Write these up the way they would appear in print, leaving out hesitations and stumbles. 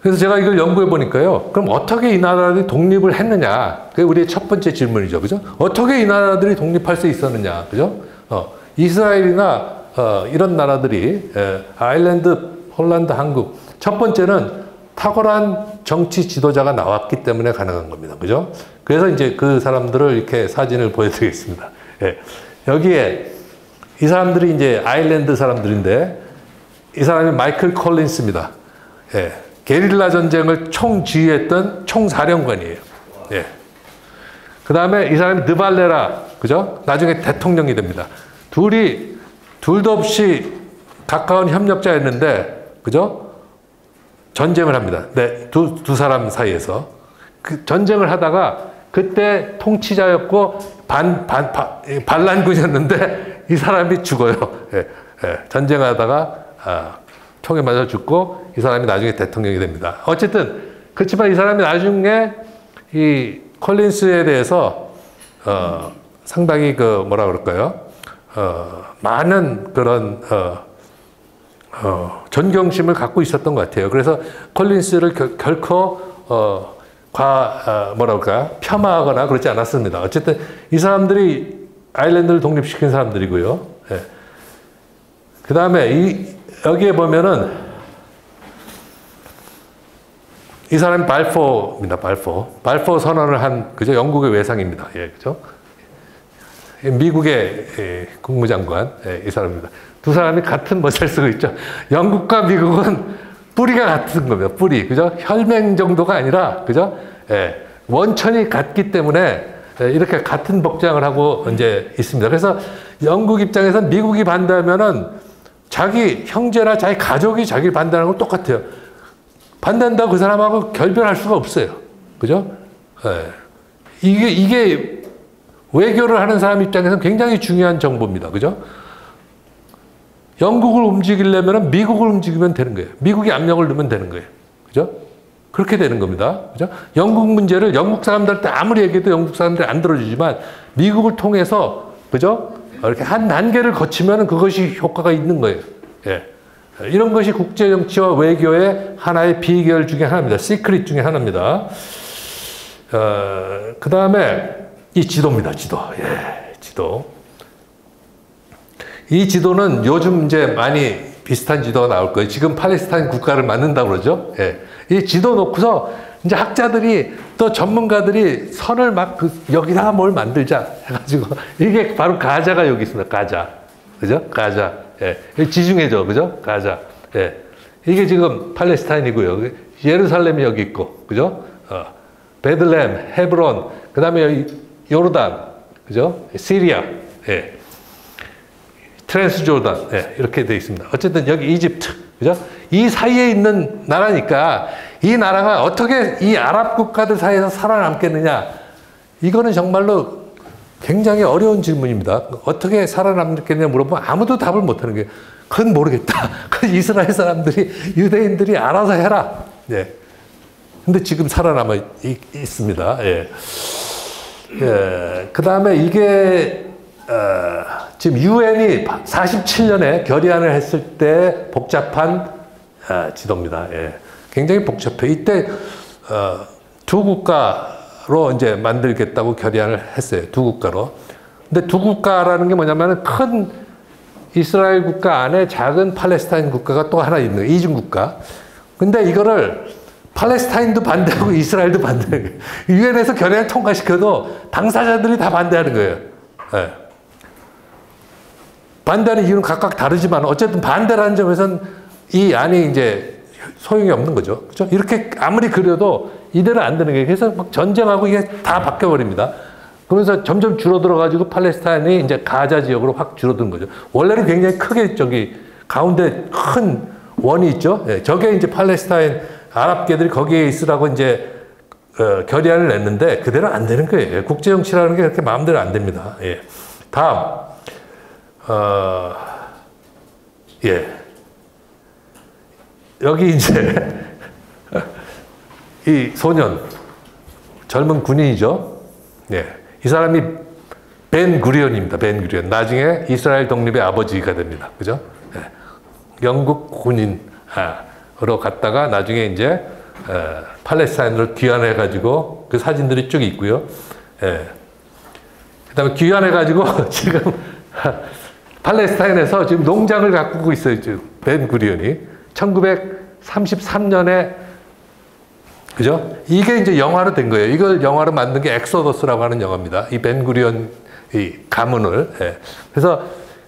그래서 제가 이걸 연구해 보니까요. 그럼 어떻게 이 나라들이 독립을 했느냐? 그게 우리의 첫 번째 질문이죠. 그죠? 어떻게 이 나라들이 독립할 수 있었느냐? 그죠? 이스라엘이나 이런 나라들이 아일랜드, 폴란드, 한국 첫 번째는 탁월한 정치 지도자가 나왔기 때문에 가능한 겁니다. 그죠? 그래서 이제 그 사람들을 이렇게 사진을 보여드리겠습니다. 예. 여기에 이 사람들이 이제 아일랜드 사람들인데 이 사람이 마이클 콜린스입니다. 예. 게릴라 전쟁을 총지휘했던 총사령관이에요. 예. 그 다음에 이 사람이 느발레라, 그죠? 나중에 대통령이 됩니다. 둘도 없이 가까운 협력자였는데, 그죠? 전쟁을 합니다. 네, 두 사람 사이에서. 그 전쟁을 하다가 그때 통치자였고 반란군이었는데 이 사람이 죽어요. 예, 예. 전쟁하다가 총에 맞아 죽고 이 사람이 나중에 대통령이 됩니다. 어쨌든 그렇지만 이 사람이 나중에 이 콜린스에 대해서 상당히 그 뭐라 그럴까요? 많은 그런 존경심을 갖고 있었던 것 같아요. 그래서 콜린스를 결코 뭐라 그럴까요? 폄하하거나 그렇지 않았습니다. 어쨌든 이 사람들이 아일랜드를 독립시킨 사람들이고요. 예. 그 다음에 여기에 보면은 이 사람이 발포입니다. 발포 선언을 한 그죠? 영국의 외상입니다. 예, 그죠? 미국의 국무장관 이 사람입니다. 두 사람이 같은 멋을 쓰고 있죠. 영국과 미국은 뿌리가 같은 겁니다. 뿌리, 그죠? 혈맹 정도가 아니라, 그죠? 예, 원천이 같기 때문에 이렇게 같은 복장을 하고 이제 있습니다. 그래서 영국 입장에서는 미국이 반대하면은 자기 형제나 자기 가족이 자기를 반대하는 건 똑같아요. 반대한다고 그 사람하고 결별할 수가 없어요. 그죠? 예. 이게 외교를 하는 사람 입장에서는 굉장히 중요한 정보입니다. 그죠? 영국을 움직이려면 미국을 움직이면 되는 거예요. 미국이 압력을 넣으면 되는 거예요. 그죠? 그렇게 되는 겁니다. 그죠? 영국 문제를 영국 사람들한테 아무리 얘기해도 영국 사람들이 안 들어주지만 미국을 통해서, 그죠? 이렇게 한 단계를 거치면 그것이 효과가 있는 거예요. 예. 이런 것이 국제정치와 외교의 하나의 비결 중에 하나입니다. 시크릿 중에 하나입니다. 그 다음에 이 지도입니다. 지도. 예, 지도. 이 지도는 요즘 이제 많이 비슷한 지도가 나올 거예요. 지금 팔레스타인 국가를 만든다고 그러죠. 예. 이 지도 놓고서 이제 학자들이 또 전문가들이 선을 막 여기다가 뭘 만들자 해가지고 이게 바로 가자가 여기 있습니다. 가자. 그죠? 가자. 예. 지중해죠. 그죠? 가자. 예. 이게 지금 팔레스타인이고요. 예루살렘이 여기 있고. 그죠? 베들레헴, 헤브론, 그 다음에 여기 요르단, 그죠? 시리아, 예. 트랜스조단, 예. 이렇게 되어 있습니다. 어쨌든 여기 이집트, 그죠? 이 사이에 있는 나라니까 이 나라가 어떻게 이 아랍 국가들 사이에서 살아남겠느냐? 이거는 정말로 굉장히 어려운 질문입니다. 어떻게 살아남겠느냐 물어보면 아무도 답을 못하는 거예요. 그건 모르겠다. 그건 이스라엘 사람들이, 유대인들이 알아서 해라. 예. 근데 지금 살아남아 있습니다. 예. 예. 그 다음에 이게, 지금 유엔이 47년에 결의안을 했을 때 복잡한 지도입니다. 예. 굉장히 복잡해. 이때, 두 국가로 이제 만들겠다고 결의안을 했어요. 두 국가로. 근데 두 국가라는 게 뭐냐면 큰 이스라엘 국가 안에 작은 팔레스타인 국가가 또 하나 있는 거예요. 이중 국가. 근데 이거를 팔레스타인도 반대하고 이스라엘도 반대해요. 유엔에서 결의안 통과시켜도 당사자들이 다 반대하는 거예요. 예. 반대하는 이유는 각각 다르지만 어쨌든 반대라는 점에서는 이 안이 이제 소용이 없는 거죠. 그렇죠? 이렇게 아무리 그려도 이대로 안 되는 거예요. 그래서 막 전쟁하고 이게 다 바뀌어버립니다. 그러면서 점점 줄어들어가지고 팔레스타인이 이제 가자 지역으로 확 줄어든 거죠. 원래는 굉장히 크게 저기 가운데 큰 원이 있죠. 예, 저게 이제 팔레스타인 아랍계들이 거기에 있으라고 이제 결의안을 냈는데 그대로 안 되는 거예요. 국제 정치라는 게 그렇게 마음대로 안 됩니다. 예. 다음, 예. 여기 이제 이 소년, 젊은 군인이죠. 예. 이 사람이 벤 구리온입니다. 벤 구리온. 나중에 이스라엘 독립의 아버지가 됩니다. 그죠? 예. 영국 군인으로 갔다가 나중에 이제 팔레스타인으로 귀환해가지고 그 사진들이 쭉 있고요. 그 다음에 귀환해가지고 지금 팔레스타인에서 지금 농장을 가꾸고 있어요. 지금 벤구리온이 1933년에 그죠? 이게 이제 영화로 된 거예요. 이걸 영화로 만든 게 엑소더스라고 하는 영화입니다. 이 벤구리온 이 가문을. 그래서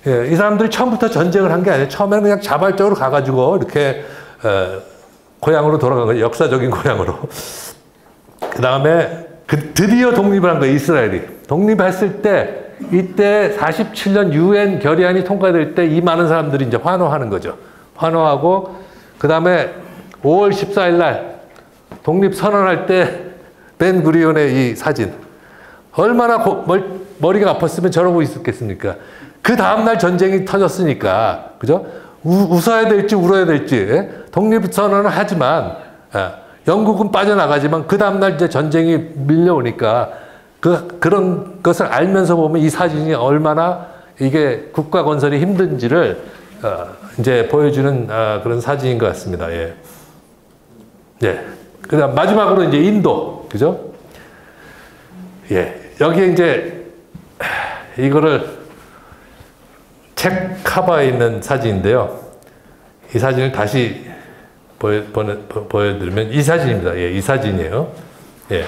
이 사람들이 처음부터 전쟁을 한 게 아니에요. 처음에는 그냥 자발적으로 가가지고 이렇게 고향으로 돌아간 거예요. 역사적인 고향으로. 그 다음에 드디어 독립을 한 거예요. 이스라엘이. 독립했을 때 이때 47년 유엔 결의안이 통과될 때 이 많은 사람들이 이제 환호하는 거죠. 환호하고 그 다음에 5월 14일 날 독립 선언할 때 벤구리온의 이 사진. 얼마나 머리가 아팠으면 저러고 있었겠습니까? 그 다음날 전쟁이 터졌으니까, 그죠? 웃어야 될지 울어야 될지, 독립선언을 하지만, 영국은 빠져나가지만, 그 다음날 이제 전쟁이 밀려오니까, 그런 것을 알면서 보면 이 사진이 얼마나 이게 국가 건설이 힘든지를, 이제 보여주는 그런 사진인 것 같습니다. 예. 예. 그 다음 마지막으로 이제 인도, 그죠? 예. 여기에 이제, 이거를, 책 커버에 있는 사진인데요. 이 사진을 다시 보여드리면 이 사진입니다. 예, 이 사진이에요. 예.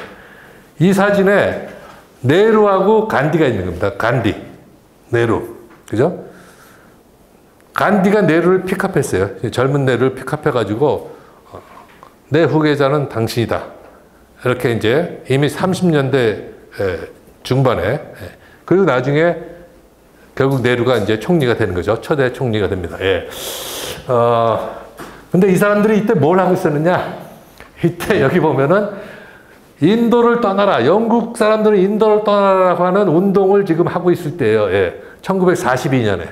이 사진에 네루하고 간디가 있는 겁니다. 간디, 네루. 그죠? 간디가 네루를 픽업했어요. 젊은 네루를 픽업해가지고 내 후계자는 당신이다. 이렇게 이제 이미 30년대 중반에 그리고 나중에 결국 네루가 이제 총리가 되는 거죠. 초대 총리가 됩니다. 예. 근데 이 사람들이 이때 뭘 하고 있었느냐? 이때 여기 보면은 인도를 떠나라. 영국 사람들은 인도를 떠나라고 하는 운동을 지금 하고 있을 때예요. 예. 1942년에.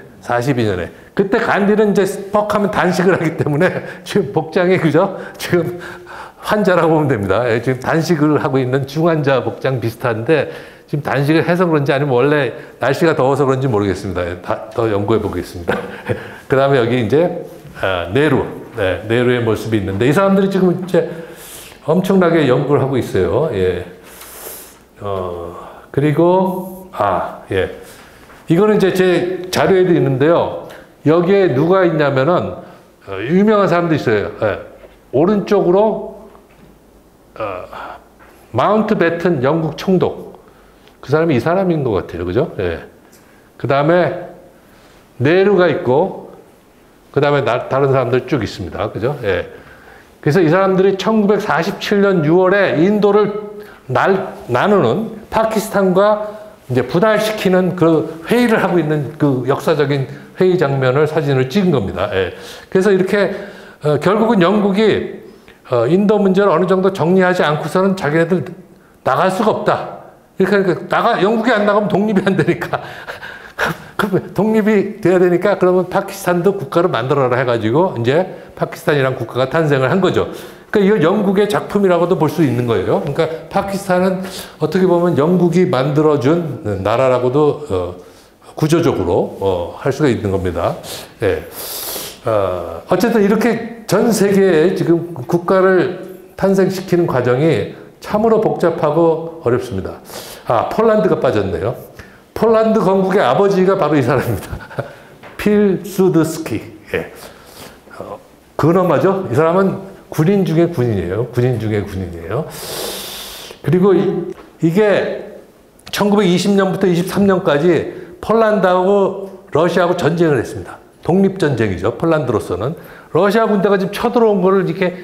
그때 간디는 이제 뻑하면 단식을 하기 때문에 지금 복장이 그죠? 지금 환자라고 보면 됩니다. 예. 지금 단식을 하고 있는 중환자 복장 비슷한데 지금 단식을 해서 그런지 아니면 원래 날씨가 더워서 그런지 모르겠습니다. 더 연구해 보겠습니다. 그 다음에 여기 이제 네루, 네루의 모습이 있는데 이 사람들이 지금 이제 엄청나게 연구를 하고 있어요. 예. 그리고 예. 이거는 이제 제 자료에도 있는데요. 여기에 누가 있냐면은 유명한 사람도 있어요. 예. 오른쪽으로 마운트 배튼 영국 총독. 그 사람이 이 사람인 것 같아요. 그죠? 예. 그 다음에 네루가 있고, 그 다음에 다른 사람들 쭉 있습니다. 그죠? 예. 그래서 이 사람들이 1947년 6월에 인도를 나누는 파키스탄과 이제 분할시키는 그 회의를 하고 있는 그 역사적인 회의 장면을 사진을 찍은 겁니다. 예. 그래서 이렇게 결국은 영국이 인도 문제를 어느 정도 정리하지 않고서는 자기네들 나갈 수가 없다. 이렇게 하니까 영국이 안 나가면 독립이 안 되니까 독립이 돼야 되니까 그러면 파키스탄도 국가를 만들어라 해가지고 이제 파키스탄이란 국가가 탄생을 한 거죠. 그러니까 이건 영국의 작품이라고도 볼 수 있는 거예요. 그러니까 파키스탄은 어떻게 보면 영국이 만들어준 나라라고도 구조적으로 할 수가 있는 겁니다. 예. 어쨌든 이렇게 전 세계에 지금 국가를 탄생시키는 과정이 참으로 복잡하고 어렵습니다. 폴란드가 빠졌네요. 폴란드 건국의 아버지가 바로 이 사람입니다. 필수드스키. 예. 근엄하죠? 이 사람은 군인 중에 군인이에요. 그리고 이게 1920년부터 23년까지 폴란드하고 러시아하고 전쟁을 했습니다. 독립전쟁이죠. 폴란드로서는. 러시아 군대가 지금 쳐들어온 거를 이렇게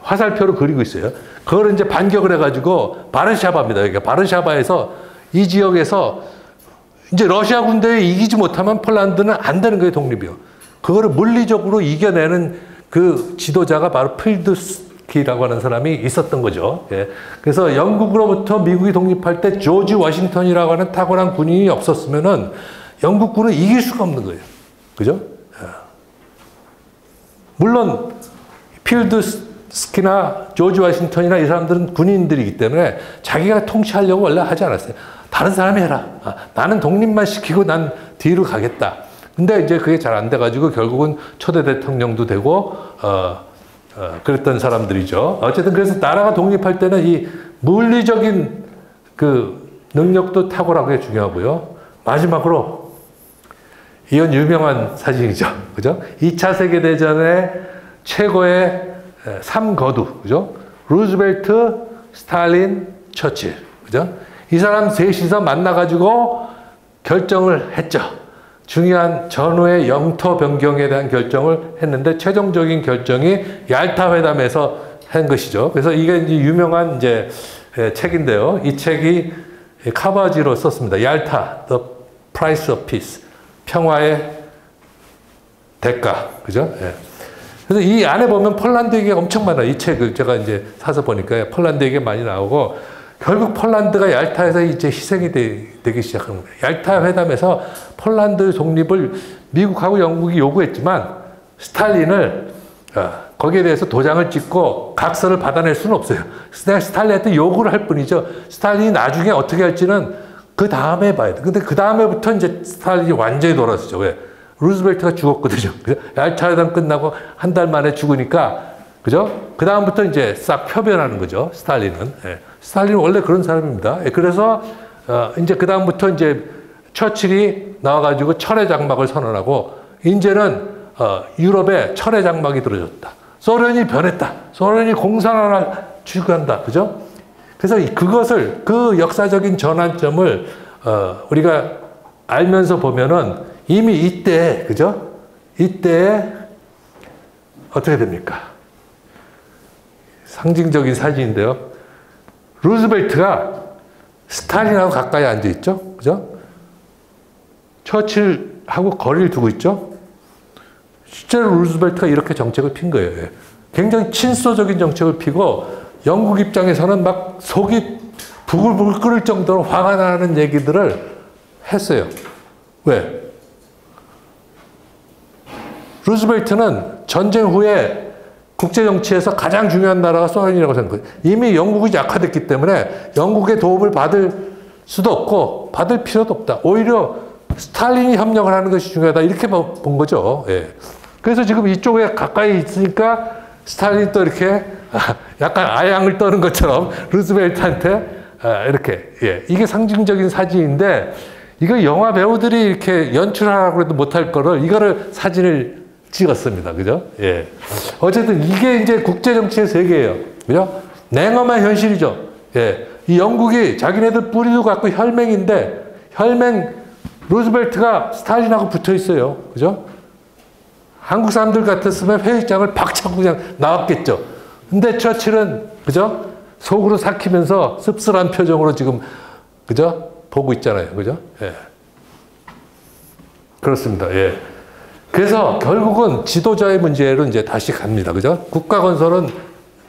화살표로 그리고 있어요. 그걸 이제 반격을 해가지고 바르샤바입니다. 그러니까 바르샤바에서 이 지역에서 이제 러시아 군대에 이기지 못하면 폴란드는 안 되는 거예요, 독립이요. 그거를 물리적으로 이겨내는 그 지도자가 바로 필드스키라고 하는 사람이 있었던 거죠. 예. 그래서 영국으로부터 미국이 독립할 때 조지 워싱턴이라고 하는 탁월한 군인이 없었으면은 영국군은 이길 수가 없는 거예요. 그죠? 예. 물론 필드스키나 조지 워싱턴이나 이 사람들은 군인들이기 때문에 자기가 통치하려고 원래 하지 않았어요. 다른 사람이 해라. 나는 독립만 시키고 난 뒤로 가겠다. 근데 이제 그게 잘 안 돼가지고 결국은 초대 대통령도 되고 그랬던 사람들이죠. 어쨌든 그래서 나라가 독립할 때는 이 물리적인 그 능력도 탁월하게 중요하고요. 마지막으로 이건 유명한 사진이죠. 그죠? 2차 세계대전의 최고의 3거두. 그죠? 루즈벨트, 스탈린, 처칠. 그죠? 이 사람 셋이서 만나가지고 결정을 했죠. 중요한 전후의 영토 변경에 대한 결정을 했는데 최종적인 결정이 얄타 회담에서 한 것이죠. 그래서 이게 이제 유명한 이제 책인데요. 이 책이 카바지로 썼습니다. 얄타, The Price of Peace. 평화의 대가. 그죠? 예. 그래서 이 안에 보면 폴란드 얘기가 엄청 많아요. 이 책을 제가 이제 사서 보니까 폴란드 얘기가 많이 나오고 결국 폴란드가 얄타에서 이제 희생이 되기 시작한 거예요. 얄타 회담에서 폴란드 독립을 미국하고 영국이 요구했지만 스탈린을 거기에 대해서 도장을 찍고 각서를 받아낼 수는 없어요. 스탈린한테 요구를 할 뿐이죠. 스탈린이 나중에 어떻게 할지는 그 다음에 봐야 돼. 근데 그 다음에부터 이제 스탈린이 완전히 돌아서죠. 왜? 루즈벨트가 죽었거든요. 얄타 회담 끝나고 한 달 만에 죽으니까, 그죠? 그 다음부터 이제 싹 표변하는 거죠. 스탈린은. 예. 스탈린은 원래 그런 사람입니다. 예. 그래서 이제 그 다음부터 이제 처칠이 나와가지고 철의 장막을 선언하고 이제는 유럽에 철의 장막이 들어졌다. 소련이 변했다. 소련이 공산화를 추구한다. 그죠? 그래서 그것을 그 역사적인 전환점을 우리가 알면서 보면은 이미 이때, 그죠? 이때 어떻게 됩니까? 상징적인 사진인데요. 루즈벨트가 스탈린하고 가까이 앉아 있죠. 그죠? 처칠하고 거리를 두고 있죠. 실제로 루즈벨트가 이렇게 정책을 핀 거예요. 굉장히 친소적인 정책을 피고 영국 입장에서는 막 속이 부글부글 끓을 정도로 화가 나는 얘기들을 했어요. 왜? 루즈벨트는 전쟁 후에 국제정치에서 가장 중요한 나라가 소련이라고 생각해요. 이미 영국이 약화됐기 때문에 영국의 도움을 받을 수도 없고 받을 필요도 없다. 오히려 스탈린이 협력을 하는 것이 중요하다. 이렇게 본 거죠. 예. 그래서 지금 이쪽에 가까이 있으니까 스탈린이 또 이렇게 약간 아양을 떠는 것처럼 루즈벨트한테 이렇게. 예. 이게 상징적인 사진인데 이거 영화 배우들이 이렇게 연출하라고 해도 못할 거를 이거를 사진을 찍었습니다. 그죠? 예. 어쨌든 이게 이제 국제정치의 세계예요. 그죠? 냉엄한 현실이죠. 예. 이 영국이 자기네들 뿌리도 갖고 혈맹인데 혈맹 루즈벨트가 스탈린하고 붙어 있어요. 그죠? 한국 사람들 같았으면 회의장을 박차고 그냥 나왔겠죠. 근데 처칠은, 그죠? 속으로 삭히면서 씁쓸한 표정으로 지금, 그죠? 보고 있잖아요. 그죠? 예. 그렇습니다. 예. 그래서 결국은 지도자의 문제로 이제 다시 갑니다. 그죠? 국가 건설은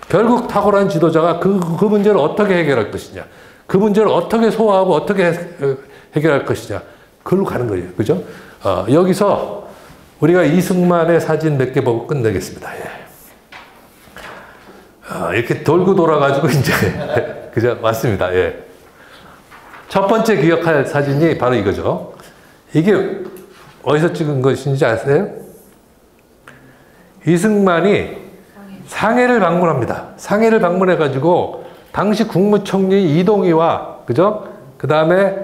결국 탁월한 지도자가 그 문제를 어떻게 해결할 것이냐. 그 문제를 어떻게 소화하고 어떻게 해결할 것이냐. 그걸로 가는 거예요. 그죠? 여기서 우리가 이승만의 사진 몇 개 보고 끝내겠습니다. 예. 이렇게 돌고 돌아가지고 이제, 그죠? 맞습니다. 예. 첫 번째 기억할 사진이 바로 이거죠. 이게 어디서 찍은 것인지 아세요? 이승만이 상해를 방문합니다. 상해를 방문해가지고 당시 국무총리 이동희와, 그죠? 그 다음에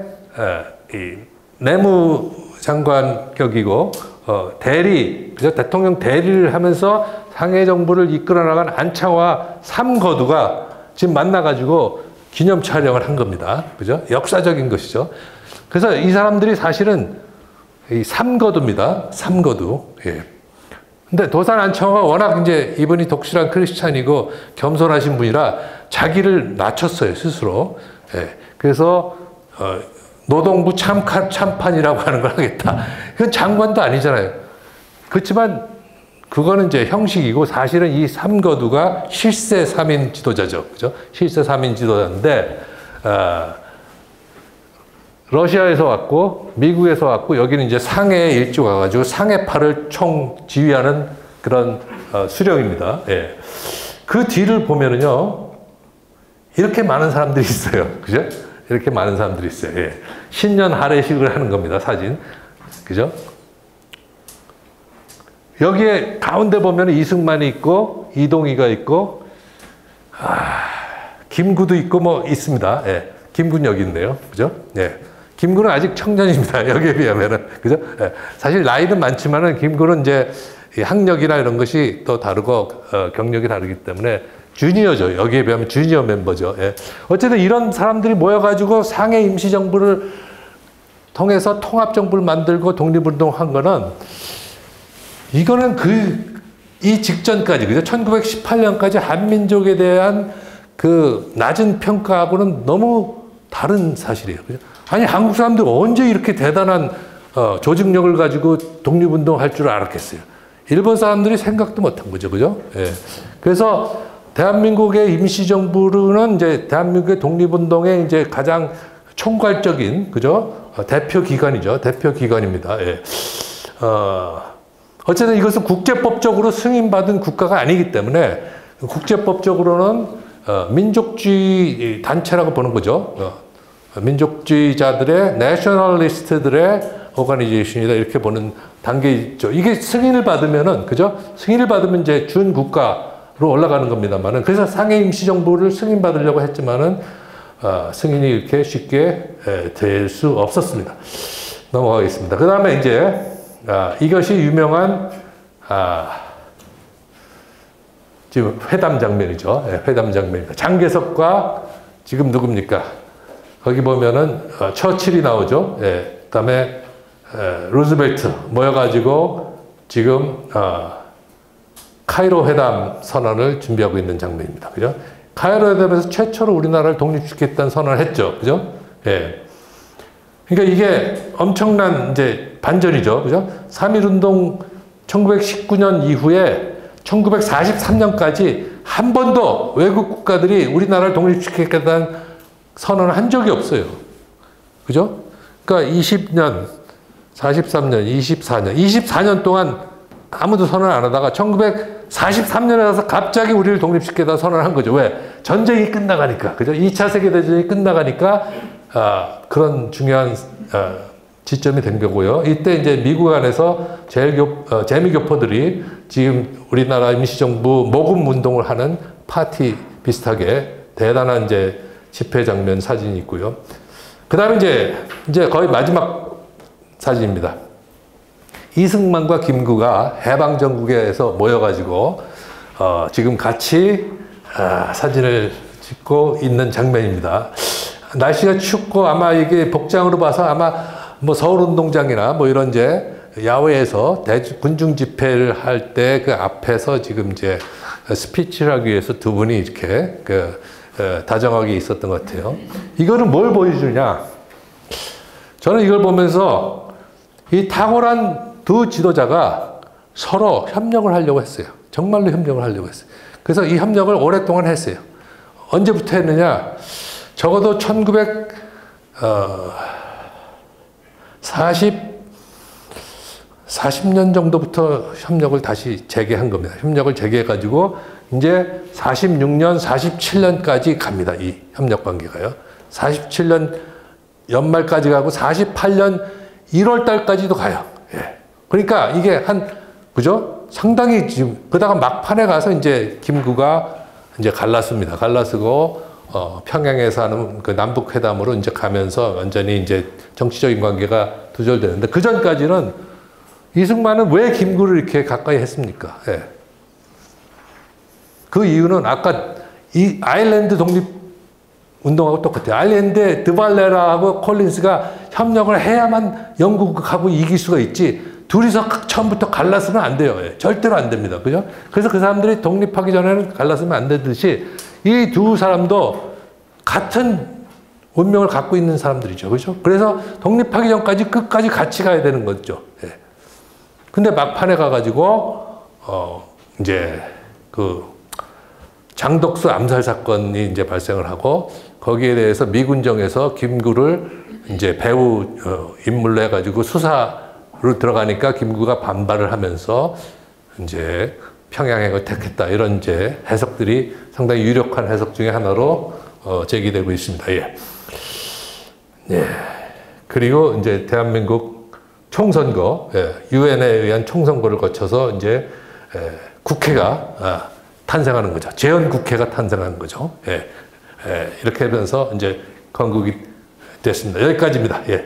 이 내무장관 격이고 대리, 그죠? 대통령 대리를 하면서 상해 정부를 이끌어 나간 안창호와 삼거두가 지금 만나가지고 기념 촬영을 한 겁니다. 그죠? 역사적인 것이죠. 그래서 이 사람들이 사실은 이 삼거두입니다. 삼거두. 예. 근데 도산 안창호가 워낙 이제 이분이 독실한 크리스찬이고 겸손하신 분이라 자기를 낮췄어요, 스스로. 예. 그래서 노동부 참판이라고 하는 걸 하겠다. 그건 장관도 아니잖아요. 그렇지만 그거는 이제 형식이고 사실은 이 삼거두가 실세 3인 지도자죠. 그죠? 실세 3인 지도자인데, 러시아에서 왔고, 미국에서 왔고, 여기는 이제 상해에 일찍 와가지고 상해파를 총 지휘하는 그런 수령입니다. 예. 그 뒤를 보면은요, 이렇게 많은 사람들이 있어요. 그죠? 이렇게 많은 사람들이 있어요. 예. 신년 할애식을 하는 겁니다. 사진. 그죠? 여기에 가운데 보면 이승만이 있고, 이동희가 있고, 김구도 있고, 뭐, 있습니다. 예. 김군 여기 있네요. 그죠? 예. 김구는 아직 청년입니다. 여기에 비하면은. 그죠? 예. 사실 나이는 많지만은 김구는 이제 학력이나 이런 것이 또 다르고, 경력이 다르기 때문에 주니어죠. 여기에 비하면 주니어 멤버죠. 예. 어쨌든 이런 사람들이 모여가지고 상해 임시정부를 통해서 통합정부를 만들고 독립운동한 거는, 이거는 이 직전까지, 그죠? 1918년까지 한민족에 대한 그 낮은 평가하고는 너무 다른 사실이에요. 그죠? 아니, 한국 사람들 언제 이렇게 대단한 조직력을 가지고 독립운동 할 줄 알았겠어요. 일본 사람들이 생각도 못한 거죠. 그죠? 예. 그래서 대한민국의 임시정부는 이제 대한민국의 독립운동의 이제 가장 총괄적인, 그죠? 대표 기관이죠. 대표 기관입니다. 예. 어쨌든 이것은 국제법적으로 승인받은 국가가 아니기 때문에 국제법적으로는 민족주의 단체라고 보는 거죠. 민족주의자들의, 내셔널리스트들의 오가니제이션이다. 이렇게 보는 단계 있죠. 이게 승인을 받으면은, 그죠? 승인을 받으면 이제 준국가로 올라가는 겁니다만은, 그래서 상해 임시정부를 승인받으려고 했지만은, 승인이 이렇게 쉽게 될 수 없었습니다. 넘어가겠습니다. 그 다음에 이제, 이것이 유명한, 지금 회담 장면이죠. 예, 회담 장면입니다. 장개석과 지금 누굽니까? 거기 보면은 처칠이 나오죠. 예, 그 다음에 루즈벨트 모여가지고 지금 카이로 회담 선언을 준비하고 있는 장면입니다. 그죠? 카이로 회담에서 최초로 우리나라를 독립시켰다는 선언을 했죠. 그죠? 예. 그러니까 이게 엄청난 이제 반전이죠. 그죠? 3.1운동 1919년 이후에 1943년까지 한 번도 외국 국가들이 우리나라를 독립시키겠다는 선언을 한 적이 없어요. 그죠? 그러니까 20년, 43년, 24년 동안 아무도 선언 안 하다가 1943년에 가서 갑자기 우리를 독립시키겠다 선언한 거죠. 왜? 전쟁이 끝나가니까. 그죠? 2차 세계대전이 끝나가니까, 그런 중요한, 지점이 된 거고요. 이때 이제 미국 안에서 재미교포들이 지금 우리나라 임시정부 모금 운동을 하는 파티 비슷하게 대단한 이제 집회 장면 사진이 있고요. 그 다음에 이제 거의 마지막 사진입니다. 이승만과 김구가 해방전국에서 모여가지고, 지금 같이, 사진을 찍고 있는 장면입니다. 날씨가 춥고 아마 이게 복장으로 봐서 아마 뭐 서울운동장이나 뭐 이런 이제 야외에서 군중 집회를 할 때 그 앞에서 지금 이제 스피치를 하기 위해서 두 분이 이렇게 다정하게 있었던 것 같아요. 이거는 뭘 보여주냐? 저는 이걸 보면서 이 탁월한 두 지도자가 서로 협력을 하려고 했어요. 정말로 협력을 하려고 했어요. 그래서 이 협력을 오랫동안 했어요. 언제부터 했느냐? 적어도 40년 정도부터 협력을 다시 재개한 겁니다. 협력을 재개해가지고 이제 46년, 47년까지 갑니다. 이 협력 관계가요. 47년 연말까지 가고 48년 1월 달까지도 가요. 예. 그러니까 이게 그죠? 상당히 지금, 그다가 막판에 가서 이제 김구가 이제 갈라습니다. 갈라쓰고, 평양에서 하는 그 남북회담으로 이제 가면서 완전히 이제 정치적인 관계가 두절되는데, 그 전까지는 이승만은 왜 김구를 이렇게 가까이 했습니까? 예. 그 이유는 아까 이 아일랜드 독립 운동하고 똑같아요. 아일랜드에 드발레라하고 콜린스가 협력을 해야만 영국하고 이길 수가 있지, 둘이서 처음부터 갈라서는 안 돼요. 예. 절대로 안 됩니다. 그죠? 그래서 그 사람들이 독립하기 전에는 갈라서면 안 되듯이 이 두 사람도 같은 운명을 갖고 있는 사람들이죠. 그죠? 그래서 독립하기 전까지 끝까지 같이 가야 되는 거죠. 예. 근데 막판에 가가지고, 이제 장덕수 암살 사건이 이제 발생을 하고, 거기에 대해서 미군정에서 김구를 이제 배후 인물로 해가지고 수사로 들어가니까 김구가 반발을 하면서 이제 평양행을 택했다. 이런 이제 해석들이 상당히 유력한 해석 중에 하나로 제기되고 있습니다. 예. 예. 그리고 이제 대한민국 총선거, 유엔에 의한 총선거를 거쳐서 이제 국회가 탄생하는 거죠. 재헌국회가 탄생하는 거죠. 예. 예. 이렇게 하면서 이제 건국이 됐습니다. 여기까지입니다. 예.